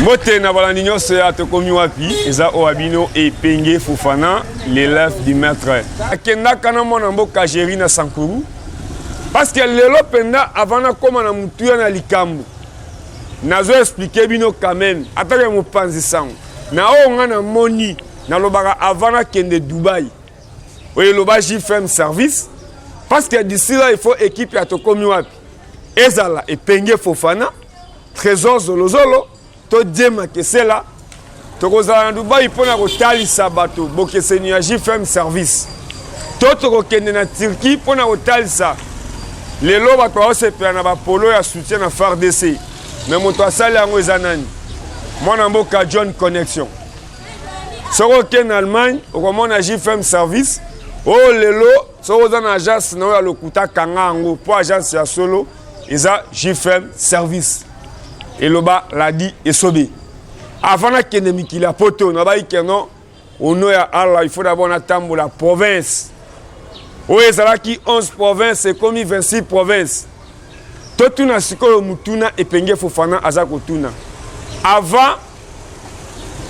Mote na balandinyo se atokomi wapi eza Oabino et Penge Fofana l'élève du maître. Akenda kana mona mboka Géri na Sankuru parce que lelo penda avant na koma na mutuya na likambo. Nazo expliquer bino quand même atake mo panzi sango. Na onga na moni na lobaka avant na kende Dubaï. Oye loba JFM service parce que d'ici là il faut équipe atokomi wapi. Ezala et Penge Fofana Trésor Zolozolo to djema que c'est là to kozala na Dubaï pona ko talisa bato boke seni ya JFM service to ko kende na Turquie pona ko talisa lelo bato ba se pe na ba polo ya soutien na FARDC mais moto asali yango ezanani mona mboka John Connection soko ken Allemagne okomona JFM service o lelo soko za na agence na ya lokuta kanga ngo po agence ya solo eza JFM service et loba l'a dit et sobé. Avant que ne mikila poto, na ba ikeno ono ya Allah, il faut d'abord attendre la province. Oye zalaki 11 provinces et comme 26 provinces. Totuna sikolo mutuna et Penge Fofana azako tuna. Avant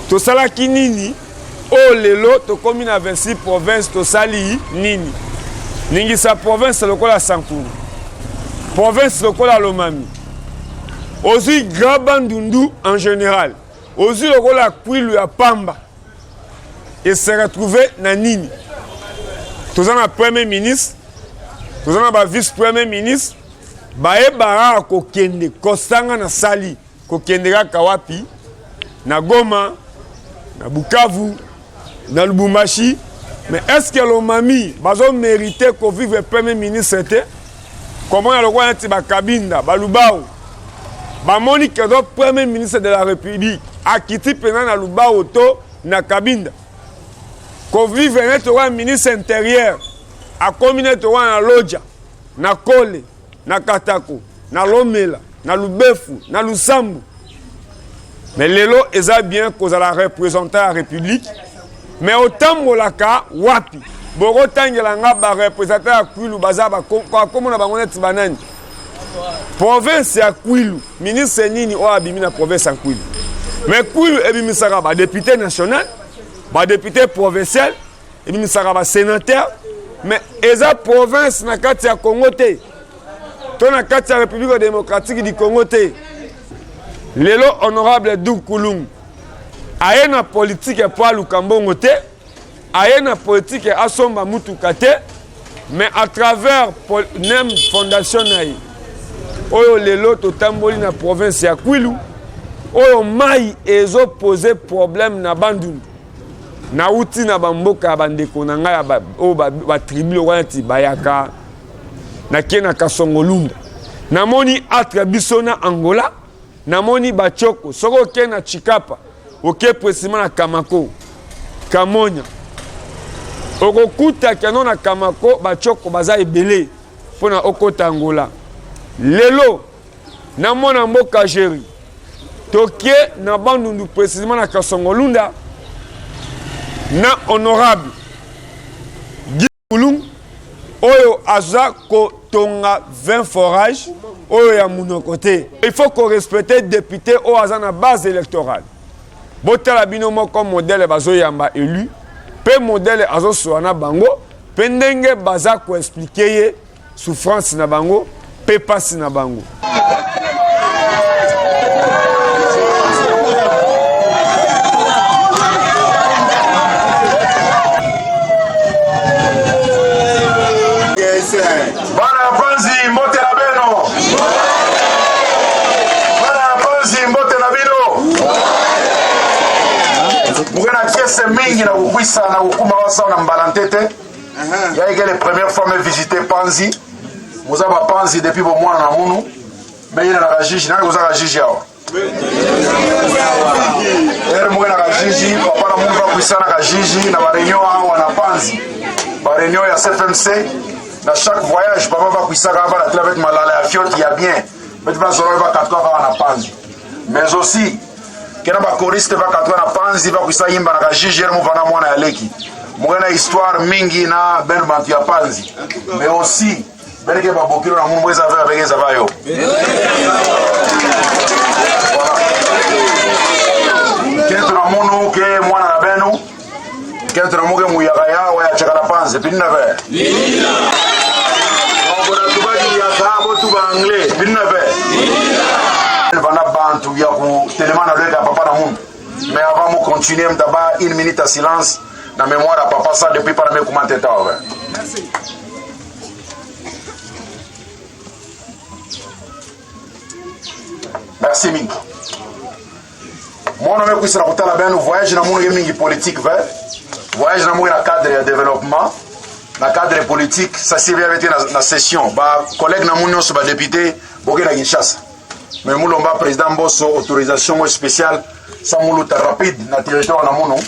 to salaki nini o lelo to komi na 26 provinces to sali nini. Ningi sa province lokola Sankuru. Province lokola Lomami. Ozi Grabandundu en général. Ozi lokola Kwilu ya Pamba. Et se retrouver na nini. Tozana na premier ministre, tozana ba vice-premier ministre, bae bara ko kende kosanga na sali, ko kendera kawapi na Goma, na Bukavu, na Lubumbashi. Mais est-ce que l'Omami bazo mérité ko vive premier ministre était? Comment yalo kwa nti ba Kabinda, ba Lubao? Bamoni kedo premier ministre de la République akiti pena na Lubao to na Kabinda. Ko vive neto wa ministre intérieur a komine to wa na Loja, na Kole, na Katako, na Lomela, na Lubefu, na Lusambu. Mais lelo eza bien cause la représenter la République. Mais autant molaka wapi. Boro tangela nga ba représenter a Kwilu bazaba ko na bangone tibanani. Province ya Kwilu, ministre nini o abimi na province ya Kwilu. Mais Kwilu ebimi saka ba député national, ba député provincial, ebimi saka ba sénateur, mais eza province na kati ya Congo te. To na kati ya République démocratique du Congo te. Lelo honorable Doukoulum aye na politique po Lukambongo te, aye na politique asomba mutuka te, mais à travers nem fondation naï. Oyo lelo to tamboli na province ya Kwilu oyo mai ezo poser problème na Bandundu na uti na bamboka bandeko na ngai ba tribu wanti bayaka na kena Kasongolunda namoni atra bisona Angola namoni bachoko soko kena Chikapa oke précisément na Kamako Kamonya okokuta keno na Kamako bachoko baza ebele pona okota Angola. Lelo, na mona mboka Géri, tokie na Bandundu précisément na Kasongolunda, na honorable Guy Koulum, oyo aza ko tonga 20 forages, oyo ya munokote. Il faut qu'on respecte député o aza na base électorale. Botala bino moko modèle bazo yamba élu, pe modèle azo soana bango, pendenge baza ko expliquer souffrance na bango. Pepasi na bango. Bana panzi mbote na beno. Bana panzi mbote na bino. Mugena kese mingi na kukwisa na kukuma wasa na mbalantete. Ya igele première fois me visiter Panzi. Muza ba Panzi depuis bo mwana na munu. Mais ina na kajiji na kuza kajiji yao. Ere mugena kajiji papa na munu ba kuisana kajiji na barenyo hao wana Panzi. Barenyo ya CFMC. Na chaque voyage papa va kuisaka hapa na avec malala ya fiot ya bien. Mais va zoro va katwa kwa na Panzi. Mais aussi kena ba choriste va katwa na Panzi va kuisa yimba na kajiji ere muvana mwana ya leki. Mugena histoire mingi na ben bantu ya Panzi. Mais aussi Beleke babokiro na mungu eza vya begeza bayo. ketu na muke muyaka yawe ya chakala panze pinna ve ngona tubadi ya kabo tuba anglais pinna ve bana bantu ya ku telemana leka papa na mundu mais avant de continuer m'taba 1 minute à silence na mémoire à papa ça depuis par mes commentateurs merci. Merci mingi. Mon nom est Koussara Koutala Ben, voyage dans mon mingi politique vert, voyage dans mon cadre de développement, dans cadre politique, ça s'est bien été dans la session. Bah collègue dans mon sur député, Boké na Kinshasa. Mais mon lomba président Bosso autorisation spéciale, sans mon lutte rapide dans le territoire dans mon nom,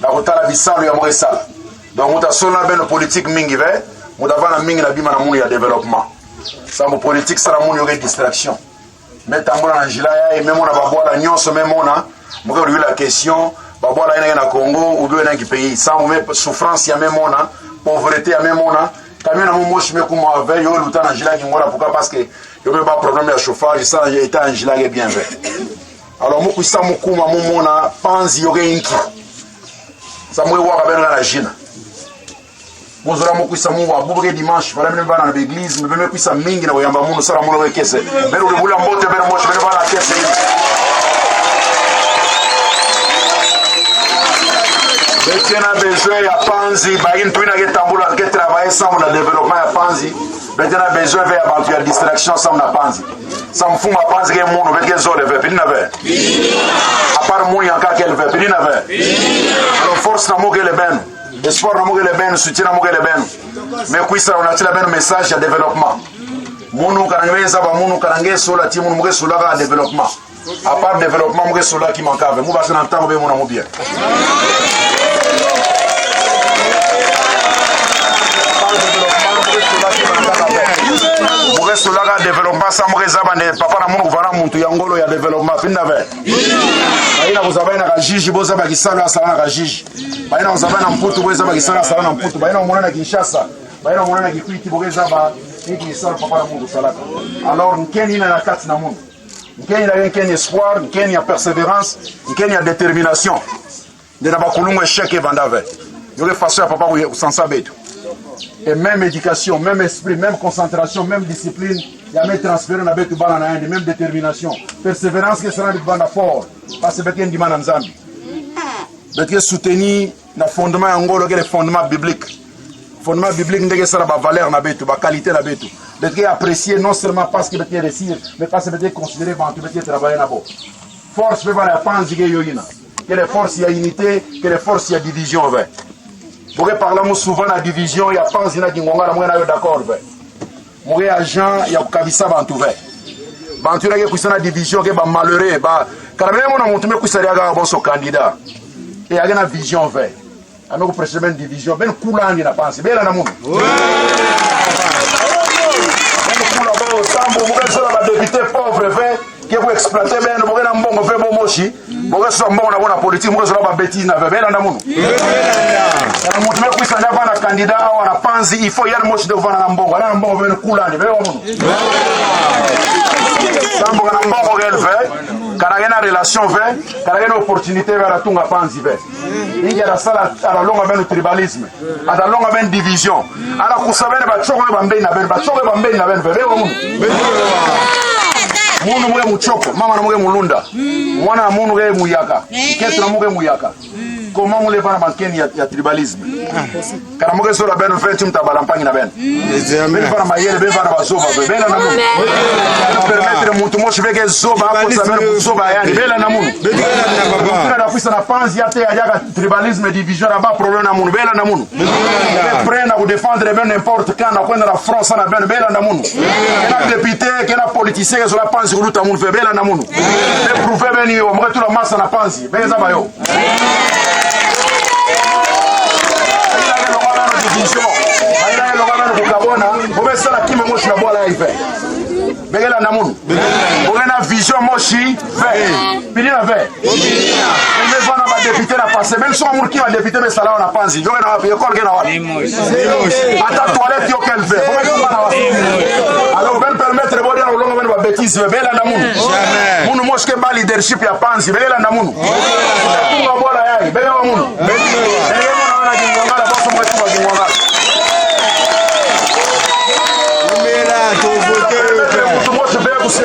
dans Koutala Bissalo ya Moresala. Donc mon tasona ben politique mingi vert, mon davana mingi na bima na mon ya développement. Ça mon politique ça na mon yo distraction. Mais tambola na njila et même on a babola nyonso même on a moi lui la question babola ina na Congo ou bien dans quel pays ça on met souffrance ya même on a pauvreté ya même on a kamena mo moshi me kuma avec yo luta na njila ki ngora pourquoi parce que yo me ba problème ya chauffage ça état njila est bien vrai alors mo kuisa mo kuma mo mona panzi yo inki ça mo wa ka ben na jina Mozora mo kuisa mu wa bubuke dimanche para mene bana na l'église me beme kuisa mingi na oyamba muno sala muno wekese bero le bula mbote bero mo bero bana kese Betena besoin ya panzi ba in tuina ke tambula ke travailler sans le développement ya panzi betena besoin vers abantu ya distraction sans na panzi sans fuma panzi ke muno beke zole ve pinina ve a part muno ya ka kel ve pinina ve alors force na mo ke le ben espoir na mugele ben soutien na mugele ben mais kuisa on a ben message de développement munu kanangeza ba munu kanange sola ti munu muge sola ka développement à part développement muge sola qui manquave mu ba sana ntango be mona mu bien muge sola ka développement sa muge zabane papa na munu vana muntu ya ngolo ya développement pinna ve aina kuzabana ka jiji boza ba kisala sala ka jiji baina uzabana mputu boza ba kisala sala na mputu baina mona na Kinshasa baina mona na Kikwiti boza ba iki kisala papa na mungu salaka alors nkeni na kati na mungu nkeni espoir nkeni ya persévérance nkeni ya détermination de na bakulungu échec vandave yo ke façon ya papa ku sansa betu et même éducation même esprit même concentration même discipline ya me transférer na betu bana na ende même détermination persévérance que sera bana fort parce que betu ndimana nzambi betu soutenir na fondement ya ngolo ke le fondement biblique ndenge sera ba valeur na betu ba qualité na betu betu apprécier non seulement parce que betu réussir mais parce que betu considérer avant betu travailler na bo force pe bana panzi ke yoyina que les forces ya unité que les forces ya division va Vous parlez souvent de la division, il y a pas de Kingonga, il y a d'accord. Il y a agent, il y a Kabisa Bantuve. Bantuve, il y a une division qui est malheureux. Quand même, on a montré que c'est un candidat. Et il y a une vision verte. Il y a une précédente division. Ben Koulani n'a pas pensé. Ben la moun. Député pauvre vert. Qui vous exploitez bien, vous avez un bon fait bon mochi, vous avez un bon la politique, vous avez une bêtise, vous avez un bon. Vous avez un candidat, vous avez un panzi, il faut y aller mochi de vous avoir un bon, vous avez un bon, vous avez un coulani, vous avez un bon. Vous avez un bon, vous avez un fait, quand vous avez une relation verte, quand vous avez une opportunité vers la tunga panzi vert. Il y a la longue avec le tribalisme, à la longue avec une division. Alors vous savez, vous Munu muge muchoko, mama na muge mulunda. Mwana munu muge muyaka. Ketu na muge muyaka. Comment mule bana bankeni ya tribalisme. Kana muge sura beno fetu mtabala mpangi na beno. Ben bana mayele ben bana bazoba bena na munu. Permettre mutu moshi beke zoba hapo sabeno zoba yani bela na munu. Kuna na kuisa na panzi yate ya tribalisme division na ba problème na munu bela na munu. Prêt à vous défendre ben n'importe quand na kwenda la France na ben bela na munu. Kena député, kena politicien que la panzi kuluta munu fe bela na munu. Mais prouver ben yo mo tout la masse na panzi beza ba yo. Begela na munu. Bogena vision moshi fait. Pilina fait. Mais vana ba député na passer même son amour qui va député mais sala na panzi. Yo na ba école ke na wa. Ata toilette yo kel fait. Alors ben permettre bo dia longo ben ba bêtise bela na munu. Munu moshi ke ba leadership ya panzi bela na munu. Tunga bola yai bela na munu. bana kingwangala boso mwe tu kingwangala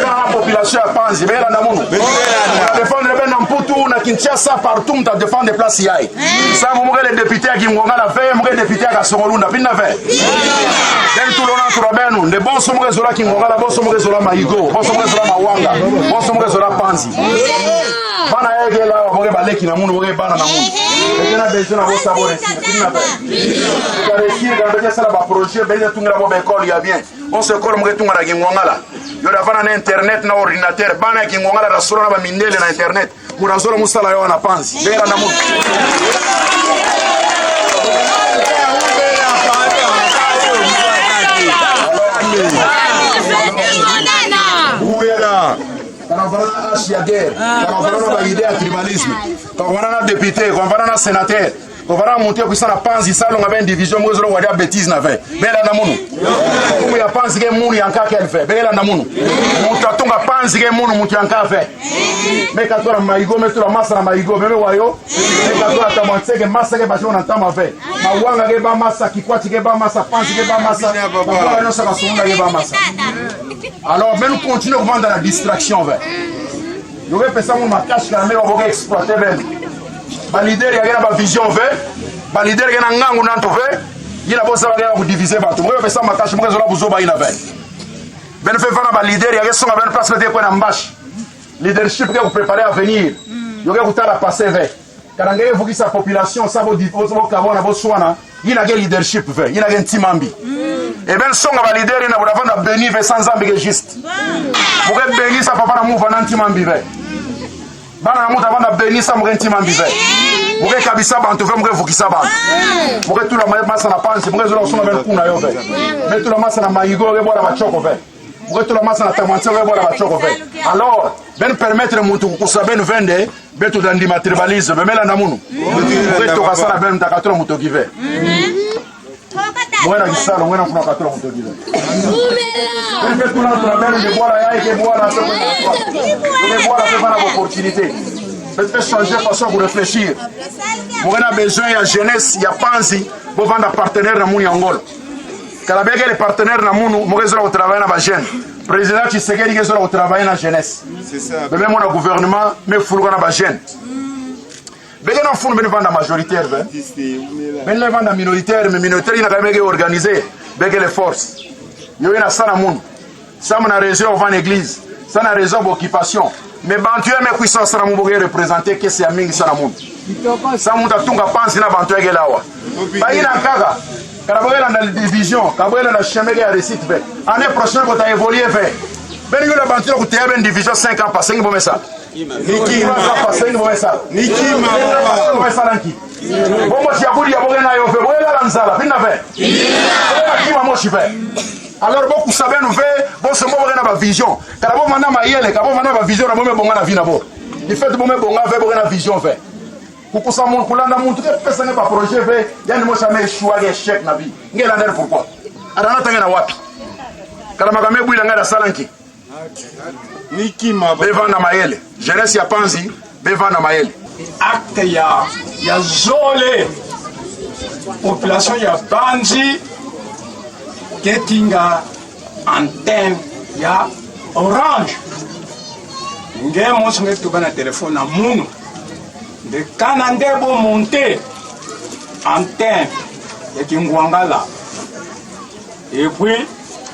la population à Panzi, mais là, on défendre les Namputu, na Kinshasa, partout, on défend des places. Ça, vous les députés qui ont la fait, vous les députés qui sont là, vous fait. Dès tout le monde, tout le monde, les bons sont là qui ont la bonne sont là, Maïgo, bons sont là, Mawanga, bons sont là, Panzi. Bana yake la wamoge baleki na mundu woge bana na mundu. Bekena bezo na bosa bore si. Kina ba. Kareki ga beke sala ba projet beze tunga bo école ya bien. On se école moge tunga na ngongala. Yo da vana na internet na ordinateur bana ki ngongala da solo na ba mindele na internet. Murazolo musala yo na Panzi. Bera na mundu. Quand on va à Chiaguer, quand on va à l'idée à tribalisme, quand on va à député, quand on va à sénateur, quand on va à monter pour ça la Panzi, ça on avait une division, moi je vois des bêtises n'a fait. Mais là namunu. Comme il y a Panzi que mouni en cas qu'elle fait. Mais là namunu. Mon taton a Panzi que mouni monte en cas fait. Mais quand on a maïgo, mais tu la masse na maïgo, mais wayo. Mais quand on a tamanté que masse que bâton en temps fait. Ma wanga que ba massa qui quoi que ba massa Panzi que ba massa. Voilà non ça va sonner que ba massa. Alors, mais nous continuons à vendre la distraction. Nous devons faire ça, nous cache la meilleure pour exploiter. Le leader, il y a une vision. Le leader, il y a un gang dans tout. Il y a une diviser. Nous devons faire ça, nous cache la meilleure pour exploiter. Ben fait faire le leader, il y a une place de quoi n'embâche. Leadership que vous préparez à venir. Il y a une à passer vers. Quand vous voyez sa population, ça vous dit, vous il y a un leadership, il y a un team ambi. Et bien, si on va leader, il y a un béni sans ambi juste. Vous êtes béni, ça ne peut pas nous faire un team ambi. Vous êtes béni, ça ne peut pas un team ambi. Vous êtes kabisa bantu, vous êtes fukisa bantu. Vous êtes tout la masse à la panse, vous êtes tout la kuna yo ve. Mais tout la masse à la maïgo, vous êtes la choko ve. Vous êtes tout la masse à la tamanse, vous êtes la choko ve. Alors, ben permettre de mutu kusabe nous vendre, ben tout dans le tribalisme, mais là namunu. Vous êtes tout ça la ben takato mutu qui ve. Buena kisalo, buena kuna katoro mutu qui ve. Ben fait tout dans la ben de boire ya et que boire la de boire la opportunité. Faites changer de façon pour réfléchir. Vous avez besoin de jeunesse, il y a Panzi, vous avez un partenaire dans mon Angol. Quand vous avez des partenaires dans mon Angol, vous avez travaillé dans la jeune. Le président Tshisekedi a travaillé dans la jeunesse. C'est ça. Même le gouvernement, mais il faut que la jeune. Vous avez un majoritaire, vous avez un minoritaire, mais minoritaire, il a quand même organisé. Vous avez les forces. Il y a un sana moun. Ça, on a raison devant l'église. Ça, on a raison d'occupation. Mais bantu me kuisa sana muboge représenter que c'est amingi sana mundu. Ça muta tunga pansi na bantu ege lawa. Ba ina kaga. Karaboela na division, kaboela na chemege ya récite ve. Année prochaine ko ta évoluer ve. Ben yo la bantu ko tebe une division 5 ans passer ngbo mesa. Niki ma passer ngbo mesa. Niki ma ngbo mesa lanki. Bombo si akuri ya boge na yo fe, boela la nzala, pina ve. Boela kima moshi ve. Alors beaucoup savent nous faire bon ce moment na vision car bon mana mayele car bon mana vision na moment bonga na vie na bo il fait bon bonga faire bon na vision fait pour ça mon kulanda mon tout pesa ne pas projet fait yani mo jamais choix échec na vie ngela ndere pourquoi ana tanga na wapi car magame bwila ngala salanki niki ma beva na mayele jeunesse ya Panzi beva na mayele acte ya zole population ya Panzi Ketinga antenne ya Orange. Nge monsi nge tuba na telefone na munu. De kanande bo monte antenne ya Kingwangala. Et puis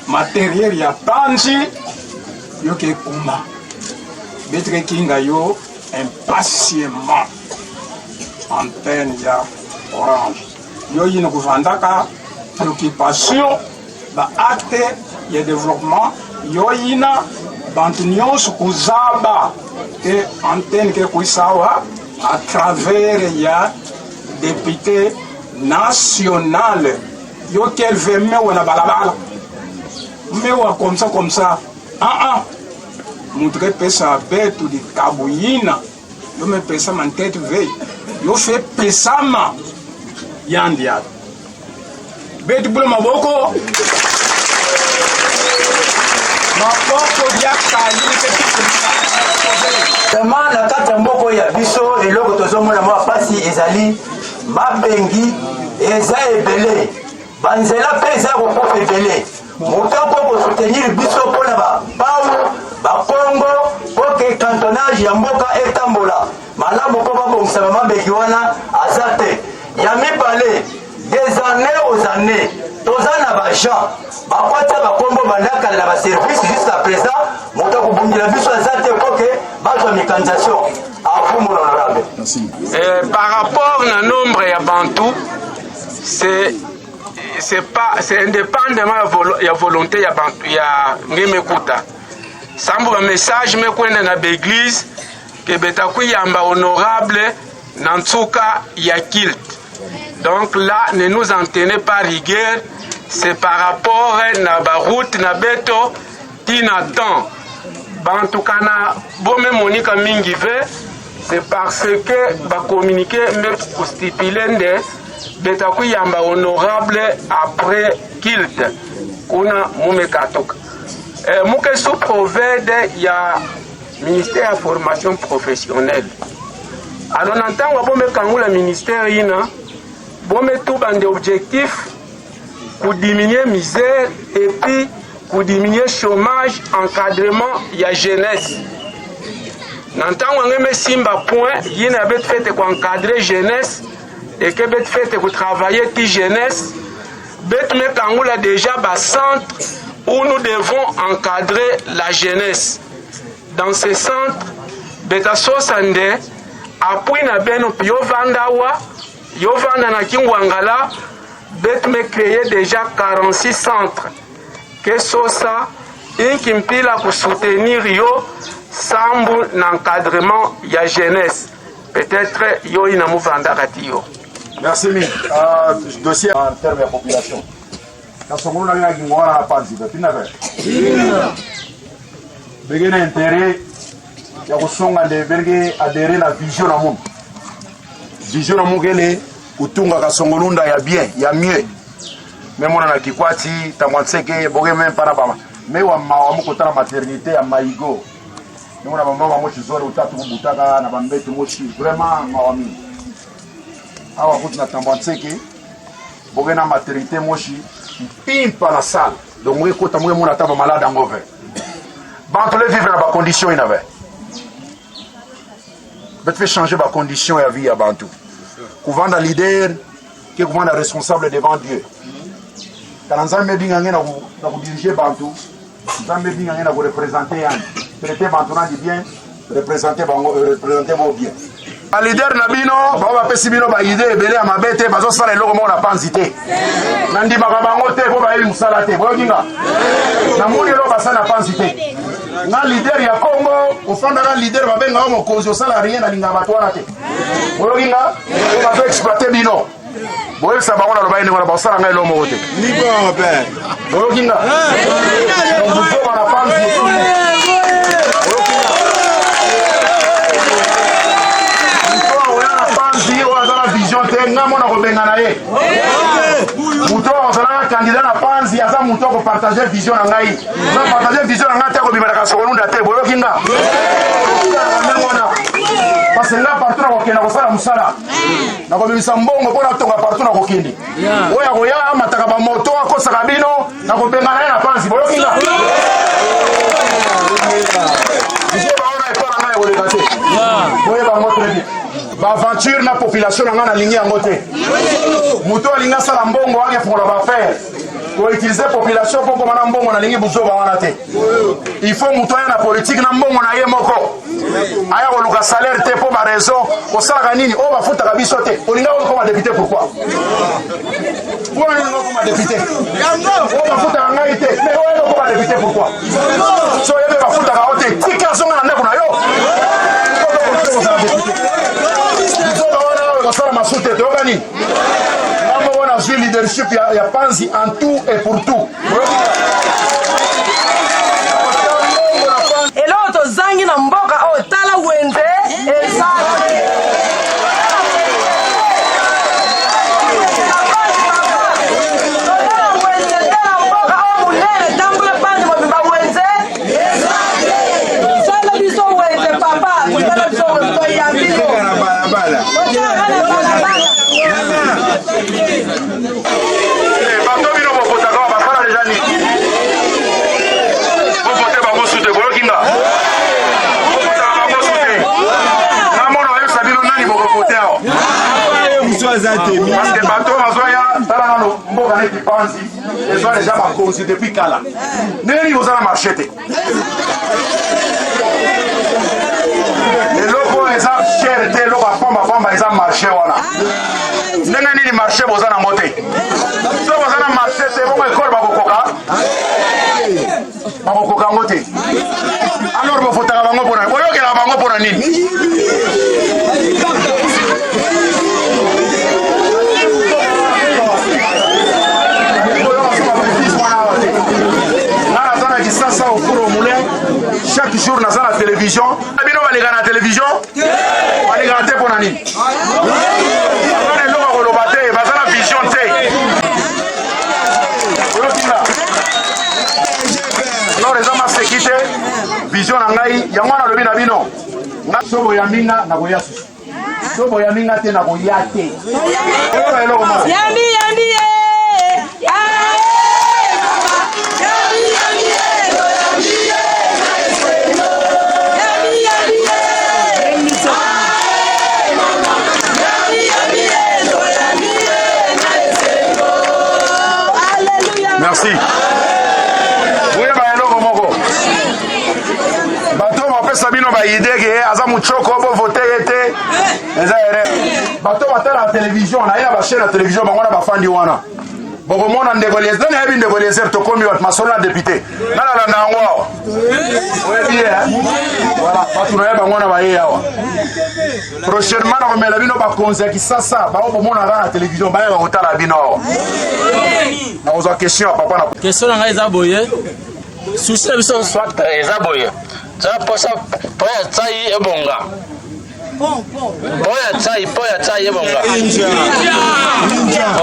matériel ya Panzi yo ke kuma. Betre kinga yo impatiemment antenne ya Orange. Yo yino kuvandaka préoccupation ba acte ya développement yoina bantunion sukuzaba que antenne que kuisawa à travers ya député national yo quel veut me wala balabala me wa comme ça montrer pesa betu di kabuyina yo me pesa man tête veille yo fait pesama yandia betu bula maboko dia kali vraiment na kati ya mboko ya biso eloko tozomona mwa pasi ezali mabengi eza ebele banzela mpe eza kokofa ebele moto mpo kosoutenir biso mpona bapau bakongo mpo ke cantonage ya mboka etambola malamu mpo babongisa bamabeki wana aza te ya mibale des années aux années toza na bagent bakwatia bakombo bandakala na baservice jusqu'à présent moto akobungila biso aza te mpo ke bazwa mécanisation afumu l'honorable. Par rapport na nombre ya bantu c'est indépendamment ya volonté ya bantu ya ngemekuta sambu ba message mekwenda na l'église ke betakuyamba honorable na nsuka ya kilt. Donc là ne nous en tenez pas rigueur, c'est par rapport na ba route na beto tinaton bantu kana bome monika mingi ve c'est parce que ba communiquer me stipuler nde betakuyamba honorable après kilt kuna mumekatoka muke sous provede ya ministère de formation professionnelle. Alors n'entend bon me kangula ministère ina bon me tout bande objectif pour diminuer misère et puis pour diminuer chômage, encadrement ya jeunesse. N'entend on me simba point yina bet fait pour encadrer jeunesse et que bet fait pour travailler ti jeunesse bet me kangula déjà bas centre où nous devons encadrer la jeunesse. Dans ce centre beta sosande appui na beno pio vandawa yo vanda na kingwangala bet me créer déjà 46 centres que sosa inkimpila pour soutenir yo sambu n'encadrement ya jeunesse peut-être yo ina muvanda katio. Merci mille. Dossier en termes de population. Dans ce monde, on a une grande apparence. Tu n'as pas. Il y a un intérêt. Il y a adhérer à la vision du monde. Vision du monde, elle utunga kasongolunda ya bien, ya mieux. Même on a kikwati, tamwanseke, boge même para bama. Mais wa mawamu kota la maternité ya maigo. Nous on a maman mochi zore utatu butaka na bambete mochi vraiment mawami. Awa kuti na tamwanseke, boge na maternité mochi pimpa la salle. Donc moi kota moi mon ataba malade en mauvais. Bantu le vivre dans ba condition inave. Bet fait changer ba condition ya vie ya bantu. Kuvanda leader qui kuvanda responsable devant Dieu. Quand nzambe binga ngena ku diriger bantu, nzambe binga ngena ku représenter yan. Traiter bantu na di bien, représenter bo bien. A leader na bino, ba pesi bino ba idée ebele amabete bazo sala eloko mo na panzité. Nandi bakabango te po ba eli musala te. Boyo kinga. Na moni lo ba sana panzité. Na leader ya Congo, ofanda na leader ba benga mo kozo sala rien na linga batwana te. Boyo kinga, ba exploiter bino. Boyo sa ba ona lo ba ene ba sala ngai lo mo te. Ni bon père. Boyo kinga. Donc vous faut na panzité. Ngamo na kobengana ye muto ozala candidat na panzi aza muto ko partager vision na ngai na partager vision na ngai te ko bimela ka sokolunda te boyo kinga parce que là partout na kokenda ko sala musala na ko bimisa mbongo pona tonga partout na kokindi oya koya amataka ba moto akosaka bino na kobengana ye na panzi boyo kinga je ba ona e pona ngai olekate boyo ba motre bi ba aventure na population na ngana lingi yango te muto alinga sala mbongo ake pour la faire pour utiliser population pour komana mbongo na lingi buzo ba wana te il faut muto ya na politique na mbongo na ye moko aya ko luka salaire te pour ba raison ko sala nini o ba futa kabiso te olinga ko comme député pourquoi pour nini ko comme député o ba futa ngai te mais o ko comme député pourquoi so yebe ba futa ka ote tika zonga na ndeko na yo kosala masute tokani ngambo wana zwi leadership ya panzi en tout et pour tout elo tozangi na mboka oyo tala wenze ezali bato bino bopotaka basala deja nini bopote bango sute boyokinga bopotaka bango sute namona bayosa bino nani bokopote awa parce que bato bazoya tala nano mboka neti panzi ezwa deja bakonzi depuis kala ndenge nini bozala marché te eloko eza cher te eloko apambapamba eza marché wana ndenge nini marché boza nango te so boza na marché te bongo ekole bakokoka yango te alors bofotaka bango mpona boyokelaka bango mpona nini sasa au cours au moulin chaque jour naza na télévision bino baleka na télévision baleka te mpona nini bana eloko koloba te baza na vision te oyokinga alors eza maseki te vision na ngai yango wana alobi na bino so boyaminga nakoya susu so boyaminga te nakoya te oyoka eloko moko merci oyeba eloko moko bato bapesa bino baideke aza mochoko bovote ye te eza ere bato batala na télévision naye na bachaine ya télévision bango na bafandi wana bokomona ndeko lies nani ayebi ndeko lieser tokomi bato masolo na député nalalanda yango awa oyebi ye voilà bato naye bango na baye awa prochainement nakomela bino bakonzi ya kisasa bango bomona kaka na télévision baye bakotala bino awa nakozwa question ya papa na question na ngai eza boye susi na biso soit eza boye za posa po ya tsai ebonga po ya tsai ebonga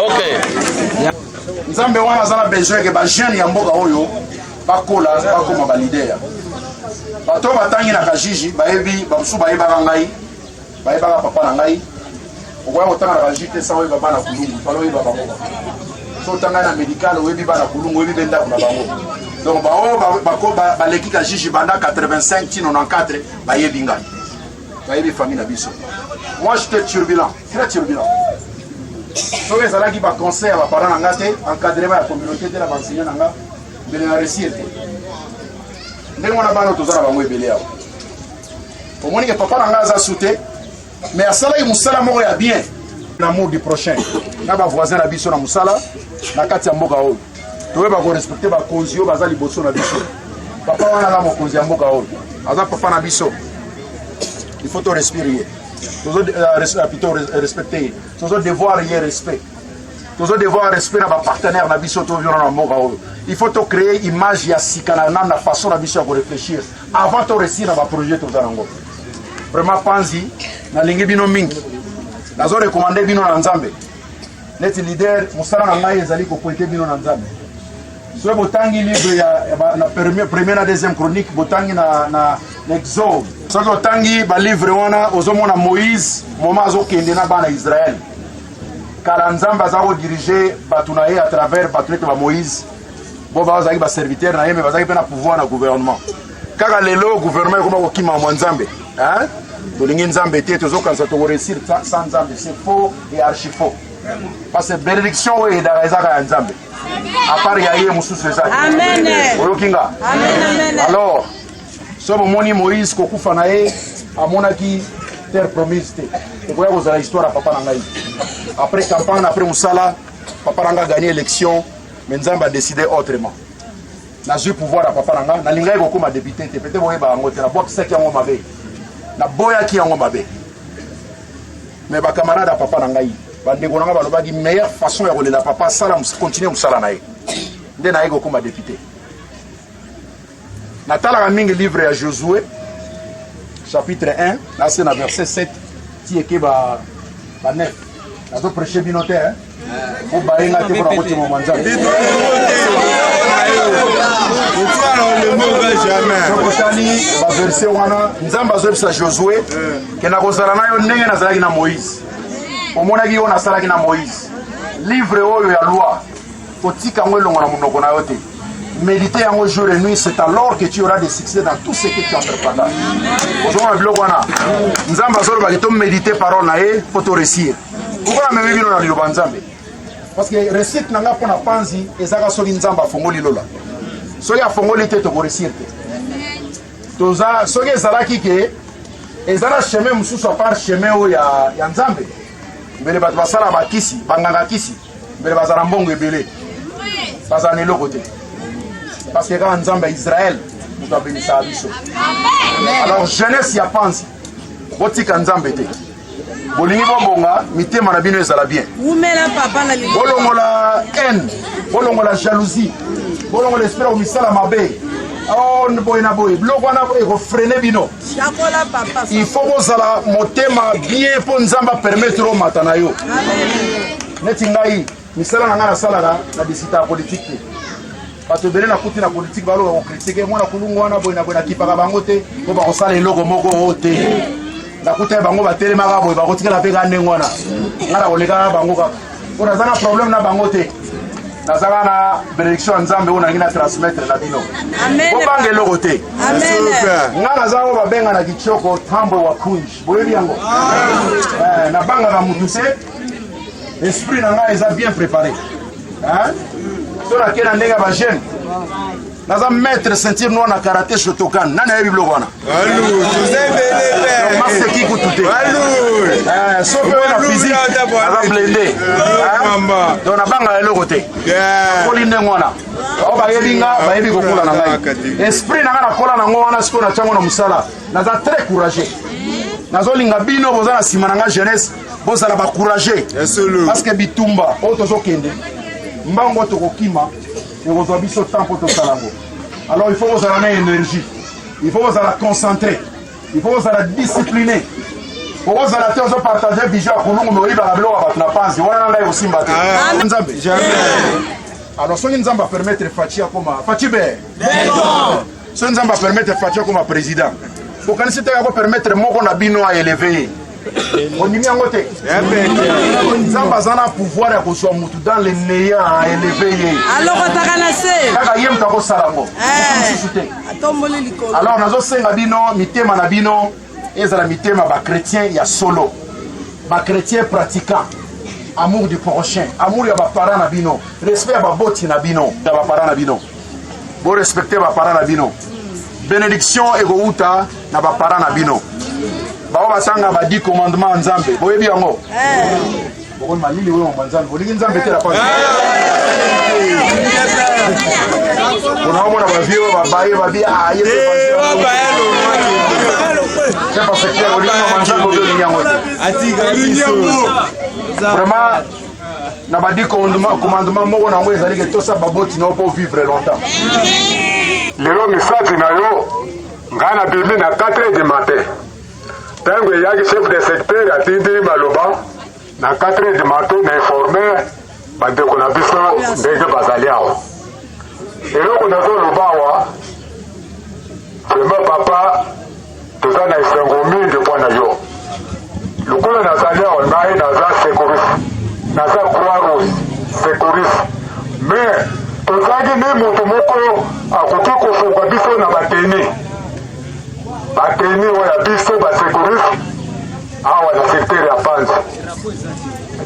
ok nzambe wana aza na besoin ke bajeune ya mboka oyo bakola bakoma balideya bato batangi na kajiji bayebi bamosusu bayebaka ngai bayebaka papa na ngai okoya kotanga na kajiji te sa oyeba bana kulungu pala oyeba bango so otanga na médical oyebi bana kulungu oyebi be ndako na bango donc baoyo baleki kajiji banda 85 tino 94 bayebi ngai bayebi famille na biso moi j'étais turbulent très turbulent soki ezalaki baconseil ya baparent na nga te encadrement ya communauté te na baenseignant na nga mbele na réussir te ndenge wana bana toza na bango ebele awa omoni ke papa na nga aza su te mais asalaki mosala moko ya bien l'amour du prochain na bavoisin na biso na mosala na kati ya mboka oyo toyeba korespecte bakonzi oyo baza liboso na biso papa wana aza mokonzi ya mboka oyo aza papa na biso il faut to respire ye plutôt respecter ye tozo devoir ye respect tozo devoir respect na bapartenaire na biso tovivre na mboka oyo il faut to créer image ya sika na façon na biso ya korefléchir avant to réussir na baprojet toza nango vraiment panzi nalingi bino mingi nazo recommande bino na nzambe neti leader mosala na ngai ezali kopoete bino na nzambe soki botangi livre na première na deuxième chronique botangi na exode soki otangi balivre wana ozomona moïse moma azokende na bana israel kala nzambe aza kodirige bato na ye à travers bato nete bamoïse bo bazalaki baserviteur na ye me bazalaki mpe na pouvoir na gouvernement kaka lelo gouvernement ekoma kokima mwa nzambe tolingi nzambe te tozokanisa tokoréussir sans nzambe c'est faux et archi faux parce que bénédiction oyo edaka ezaka ya nzambe apart ya ye mosusu ezaki oyokinga alors so bomoni moïse kokufa na ye amonaki terre promise te ekoya kozala histoire ya papa na ngai après campagne après mosala papa na ngai gagné élection mais nzambe adécide autrement nazwi pouvoir ya papa na ngai nalingaki kokóma député te pete boyeba yango te nabwakisaki yango mabe naboyaki yango mabe mais bakamarade ya papa na ngai bandeko na ngai balobaki meilleure façon ya kolela papa asala continue mosala na ye nde naye kokóma député natalaka mingi livre ya Josué chapitre 1 nase na verset 7 ti eke ba 9 nazo prêcher bino te po bayenga te mpona kotima mwa nzambe sokotali baverse wana nzambe azoyebisa Josué ke nakozala na yo ndenge nazalaki na moïse omonaki yo nasalaki na moïse livre oyo ya loi kotika ngo elongo na monoko na yo te. Méditer yango jour et nuit, c'est alors que tu auras des succès dans tout ce que tu entreprendras. Ozoma biloko wana nzambe azoloba ke to méditer parole na ye po to réussir. Pourquoi meme bino na liloba nzambe? Parce que réussite na nga mpona panzi ezaka soki nzambe afongoli lola. Soki afongoli te toko réussir te. Toza soki ezalaki ke ezala chemin mosusu à part chemin oyo ya nzambe. Mbele bato basala bakisi banganga kisi mbele bazala mbongo ebele bazala eloko te. Parce que quand Nzamba Israël, nous avons béni sa biso. Alors jeunesse ya panzi, botika Nzamba te. Bolingi bombonga, mitema na bino ezala bien. Umela papa na libo. Bolongola haine, bolongola jalousie, bolongola esprit au misala mabe. Oh boy na boy, bloko na boy ko freiner bino. Chakola papa. Il faut bozala motema bien pour Nzamba permettre au matana yo. Amen. Neti ngai misala na ngana sala na disita politique. Bato bele na kuti na politique balo ko critiquer mona kulungu wana boy na kipaka bango te ko ba ko sala eloko moko te na kuta bango ba telema ka boy ba ko tikela pe ka ndengo wana ngara ko leka bango ka ona zana problème na bango te na zana na benediction nzambe ona ngina transmettre na bino Amen. ko bange eloko te Amen. ngana zao ba benga na kichoko tambo wa kunji boyebi yango na banga na mutu se esprit na nga eza bien préparé hein. Sur la quelle année va jeune. Naza maître ceinture noire na karaté Shotokan. Nana yebi bloko wana. Alou, tu sais bele. Master ki kututé. Alou. Sauf na physique. Naza blendé. Mamba. Donc na banga le côté. Koli ndengo wana. O ba yebi nga ba yebi kokola na ngai. Esprit na nga na kola na ngo wana siko na chango na musala. Naza très courageux. Nazo linga bino boza na sima na nga jeunesse. Boza la ba courageux. Parce que bitumba o tozo kende. Mbango tokokima ekozwa biso temps pour tosalango. Alors il faut vous avoir énergie, il faut vous avoir concentré, il faut vous avoir discipliné. Pour vous avoir tous partager vision kulungu mori ba belo ba na panzi wana ngai osimba te. Nzambe jamais. Alors soki nzamba permettre Fatia comme Fatibe. D'accord. Soki nzamba permettre Fatia comme président. Pour quand c'était à permettre moko na bino à élever. On y met en côté. Nzamba zana pouvoir ya kozwa mutu dans le néant à élever. Alors otakanase. Kaka yem tako salango. Atomboli likolo. Alors nazo senga bino mitema na bino ezala mitema ba chrétien ya solo. Ba chrétien pratiquant. Amour du prochain, amour ya ba parents na bino, respect ya ba boti na bino, ya ba parents na bino. Bo respecter ba parents na bino. Bénédiction egouta na ba parents na bino. Bao basanga ba 10 commandements nzambe boyebi yango boko malili wewe nzambe bolingi nzambe te la pa unaona ba vieux ba baye ba bia aye c'est parce que bolingi nzambe bolingi yango vraiment na ba 10 commandements moko na ngo ezali ke tosa baboti no pour vivre longtemps. Lelo misati na yo ngana bibi na 4h du matin. Tango yaki chef de secteur atindi maloba na 4h du matin na informer bandeko na biso ndenge bazali awa. Eloko nazoloba awa vraiment papa toza na esengo mingi mpo na yo. Lokola nazali awa ngai naza secouriste naza croix rouge secouriste mais tozangi ni moto moko akoki kofunga biso na bateni bateni oya biso basecouriste awa na secteur ya panzi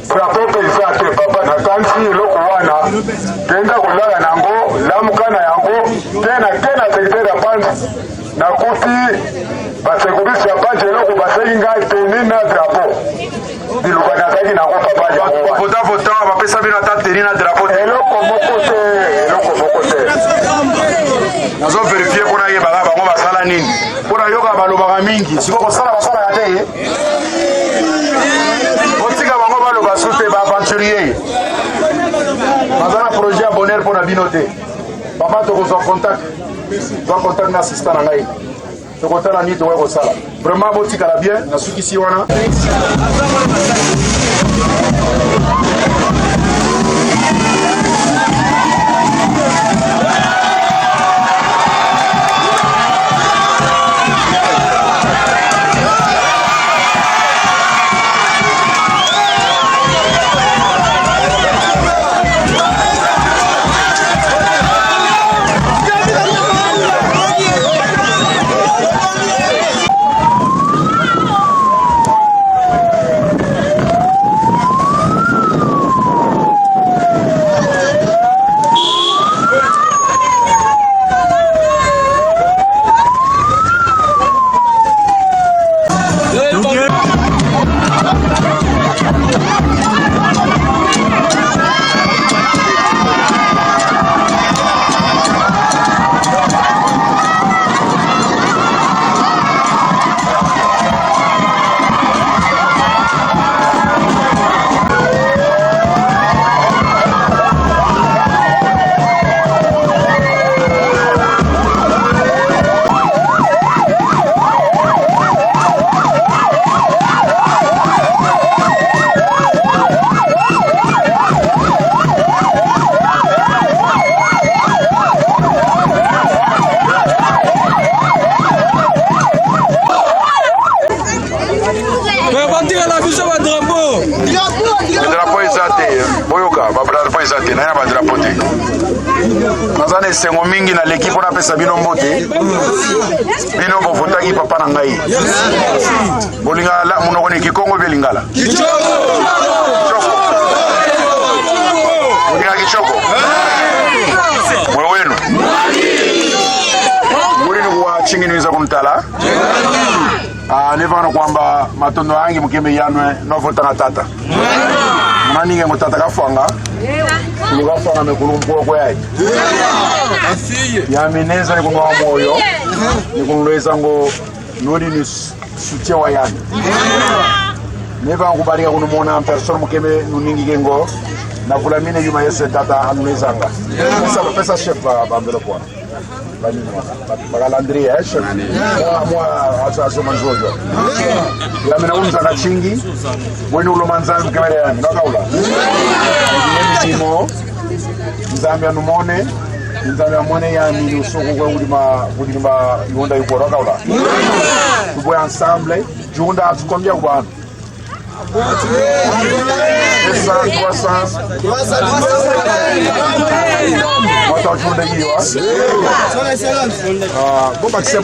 drapeau paysa te papa nakanisi eloko wana kenda kolala nango lamuka na yango te na secteur ya panzi nakuti basecouriste ya panzi eloko basengi ngai teni na drapeau biluka nazalaki nango papa vota bapesa bino ata teni na drapeau eloko moko te nazo vérifier mpona yebaka bango basala nini mpona yoka balobaka mingi siko kosala basalaka te otika bango baloba su te baaventurier baza na projet ya bonheur mpona bino te papa tokozwa contact na assistant na ngai tokotala nini tokoki kosala vraiment botikala bien nasukisi wana batirela biso badrapo drapo eza te boyoka badrapo eza te naya badrapo te naza na esengo mingi na leki mpo napesa bino mbote bino bovotaki papa na ngai bolingala monoko ni kikongo mpe lingala bolinga kichoko mwe wenu mulini kuwa chinginiza kumtala nevana kwamba matondo yangi mukembe yanwe novota na tata maninge ngotata kafanga kulugafanga mekulumpuwa kwayayi yamineza ni kunwa moyo ni kunuleza ngo nodi ni sutia wa yani nevana kubarika kunumona persona mukembe nuningi gengo na kulamine yuma yese tata anulezanga pesa chef bambelo kwa bagalandria chef moi aso manjojo yamina umza na chingi bweni ulo manzani kamera yani ngakaula ndimo nzambia numone nzambia mone yani usuku kwa ulima yonda yuko ngakaula tubo ensemble junda atukombia kwa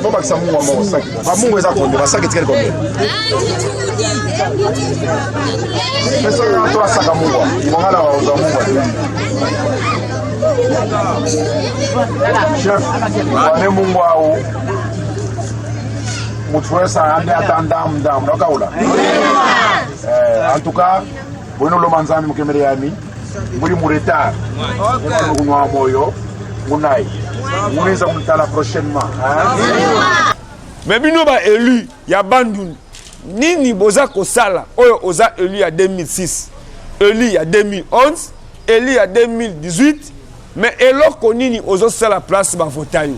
bobakisa mungu wa mosaki bamungu eza konde basaki etikali konde tolasaka mungu mongala waoza mungu chef wane mungu au mutuwesa ande ata ndamu nakaula en tout cas bwino lo manzami mukemere yami muri mu retard kunwa moyo munai muneza kumtala prochainement mais bino ba élu ya banduni nini boza kosala oyo oza élu ya 2006 élu ya 2011 élu ya 2018 mais eloko nini ozo sala place ba votayo